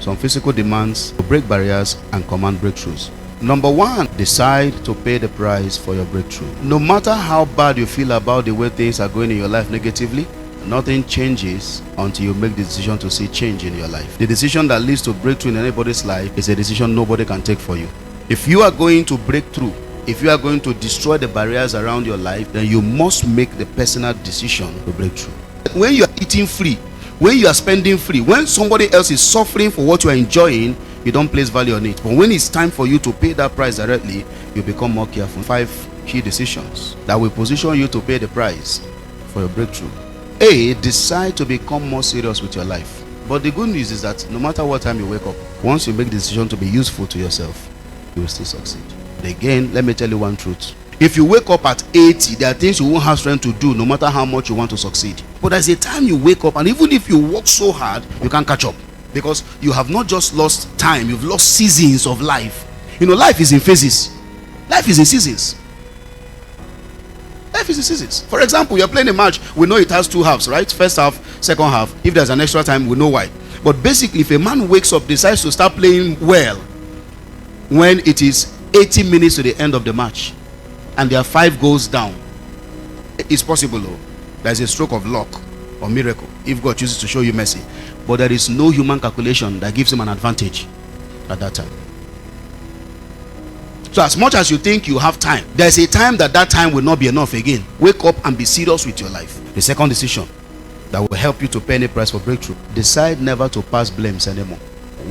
some physical demands to break barriers and command breakthroughs. Number one, decide to pay the price for your breakthrough. No matter how bad you feel about the way things are going in your life negatively, nothing changes until you make the decision to see change in your life. The decision that leads to breakthrough in anybody's life is a decision nobody can take for you. If you are going to break through, if you are going to destroy the barriers around your life, then you must make the personal decision to break through. When you are eating free, when you are spending free, when somebody else is suffering for what you are enjoying, you don't place value on it. But when it's time for you to pay that price directly, you become more careful. 5 key decisions that will position you to pay the price for your breakthrough. A, decide to become more serious with your life. But the good news is that no matter what time you wake up, once you make the decision to be useful to yourself, you will still succeed. But again, let me tell you one truth. If you wake up at 80, there are things you won't have strength to do no matter how much you want to succeed. But there's a time you wake up, and even if you work so hard, you can't catch up. Because you have not just lost time, you've lost seasons of life. You know, life is in phases. Life is in seasons. Life is in seasons. For example, you're playing a match, we know it has 2 halves, right? First half, second half. If there's an extra time, we know why. But basically, if a man wakes up, decides to start playing well when it is 80 minutes to the end of the match and there are 5 goals down, it's possible though. There's a stroke of luck or miracle if God chooses to show you mercy. But there is no human calculation that gives him an advantage at that time. So as much as you think you have time, there's a time that time will not be enough again. Wake up and be serious with your life. The second decision that will help you to pay any price for breakthrough: decide never to pass blames anymore.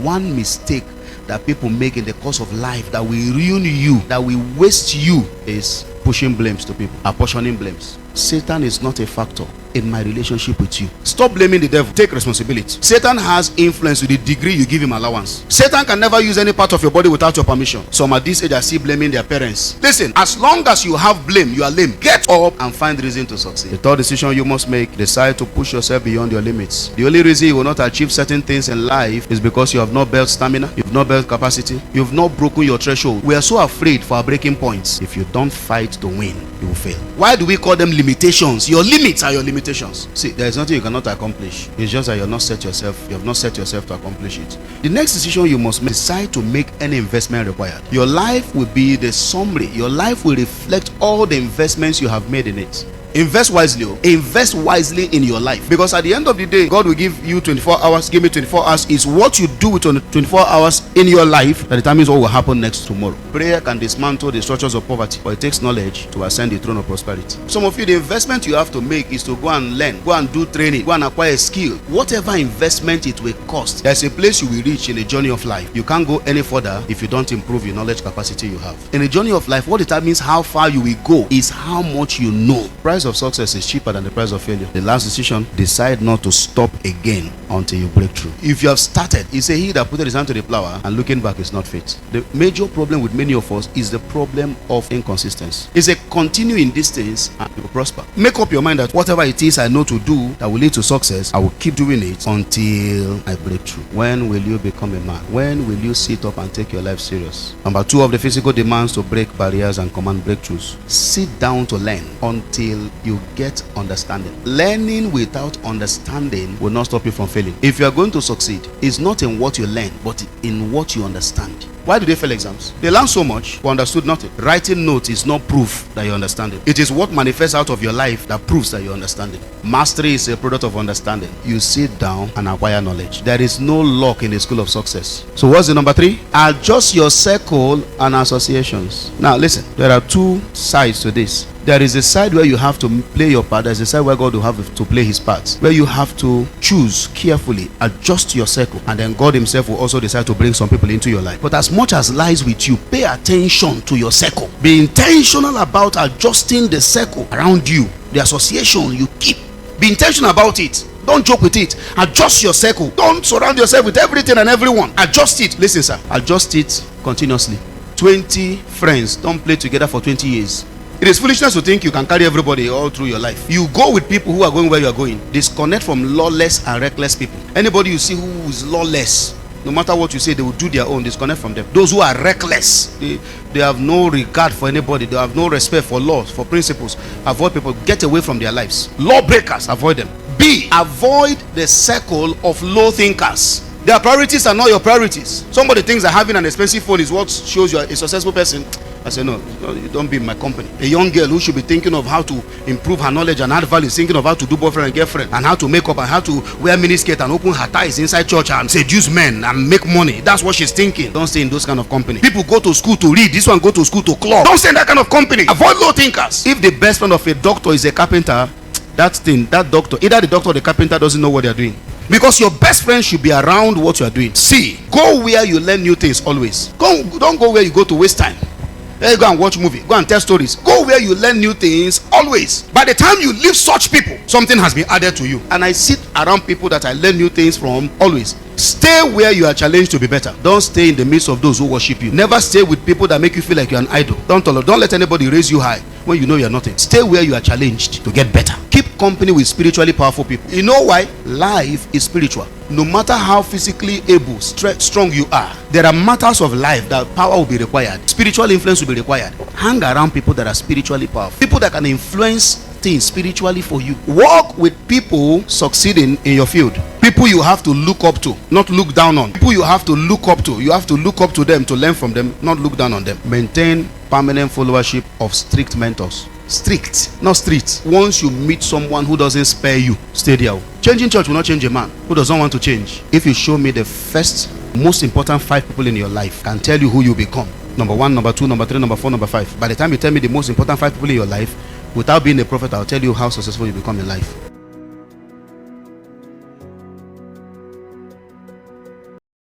One mistake that people make in the course of life that will ruin you, that will waste you, is pushing blames to people, apportioning blames. Satan is not a factor in my relationship with you. Stop blaming the devil. Take responsibility. Satan has influence to the degree you give him allowance. Satan can never use any part of your body without your permission. Some at this age are still blaming their parents. Listen, as long as you have blame, you are lame. Get up and find reason to succeed. The third decision you must make: decide to push yourself beyond your limits. The only reason you will not achieve certain things in life is because you have not built stamina, you've not built capacity, you've not broken your threshold. We are so afraid for our breaking points. If you don't fight to win, you will fail. Why do we call them limitations? Your limits are your limitations. See, there is nothing you cannot accomplish. It's just that you have not set yourself to accomplish it. The next decision you must make: decide to make any investment required. Your life will be the summary. Your life will reflect all the investments you have made in it. Invest wisely. Invest wisely in your life, because at the end of the day, God will give you 24 hours. Give me 24 hours. Is what you do with 24 hours in your life that determines what will happen next tomorrow. Prayer can dismantle the structures of poverty, but it takes knowledge to ascend the throne of prosperity. Some of you, the investment you have to make is to go and learn, go and do training, go and acquire a skill. Whatever investment it will cost, there's a place you will reach in the journey of life. You can't go any further if you don't improve your knowledge capacity you have. In the journey of life, what determines how far you will go is how much you know. Price of success is cheaper than the price of failure. The last decision: decide not to stop again until you break through. If you have started, it's a he that put his hand to the plow and looking back is not faith. The major problem with many of us is the problem of inconsistency. It's a continue in this things and you will prosper. Make up your mind that whatever it is I know to do that will lead to success, I will keep doing it until I break through. When will you become a man? When will you sit up and take your life serious? Number 2 of the physical demands to break barriers and command breakthroughs: sit down to learn until you get understanding. Learning without understanding will not stop you from failing. If you are going to succeed, it's not in what you learn, but in what you understand. Why do they fail exams? They learn so much but understood nothing. Writing notes is not proof that you understand it. It is what manifests out of your life that proves that you understand it. Mastery is a product of understanding. You sit down and acquire knowledge. There is no luck in the school of success. So what's the number 3? Adjust your circle and associations. Now listen, there are 2 sides to this. There is a side where you have to play your part. There's a side where God will have to play his part, where you have to choose carefully, adjust your circle, and then God himself will also decide to bring some people into your life. But as much as lies with you, pay attention to your circle. Be intentional about adjusting the circle around you, the association you keep. Be intentional about it. Don't joke with it. Adjust your circle. Don't surround yourself with everything and everyone. Adjust it. Listen, sir. Adjust it continuously. 20 friends don't play together for 20 years. It is foolishness to think you can carry everybody all through your life. You go with people who are going where you are going. Disconnect from lawless and reckless people. Anybody you see who is lawless, no matter what you say, they will do their own. Disconnect from them. Those who are reckless, they have no regard for anybody. They have no respect for laws, for principles. Avoid people. Get away from their lives. Lawbreakers, avoid them. B, avoid the circle of low thinkers. Their priorities are not your priorities. Somebody thinks that having an expensive phone is what shows you are a successful person. I say, no, you don't be in my company. A young girl who should be thinking of how to improve her knowledge and add value, thinking of how to do boyfriend and girlfriend, and how to make up, and how to wear miniskirt and open her ties inside church and seduce men and make money. That's what she's thinking. Don't stay in those kind of company. People go to school to read. This one go to school to club. Don't stay in that kind of company. Avoid low thinkers. If the best friend of a doctor is a carpenter, that doctor, either the doctor or the carpenter doesn't know what they're doing. Because your best friend should be around what you are doing. See, go where you learn new things always. Don't go where you go to waste time. Hey, go and watch movie, go and tell stories. Go where you learn new things always. By the time you leave such people, something has been added to you. And I sit around people that I learn new things from always. Stay where you are challenged to be better. Don't stay in the midst of those who worship you. Never stay with people that make you feel like you're an idol. Don't let anybody raise you high when you know you're nothing. Stay where you are challenged to get better. Keep company with spiritually powerful people. You know why? Life is spiritual. No matter how physically able, strong you are, there are matters of life that power will be required. Spiritual influence will be required. Hang around people that are spiritually powerful. People that can influence things spiritually for you. Walk with people succeeding in your field. People you have to look up to, not look down on. People you have to look up to. You have to look up to them to learn from them, not look down on them. Maintain permanent followership of strict mentors. Strict, not street. Once you meet someone who doesn't spare you, stay there. Changing church will not change a man who doesn't want to change. If you show me the first most important 5 people in your life, can tell you who you become. Number 1, number 2, number 3, number 4, number 5. By the time you tell me the most important 5 people in your life, without being a prophet, I'll tell you how successful you become in life.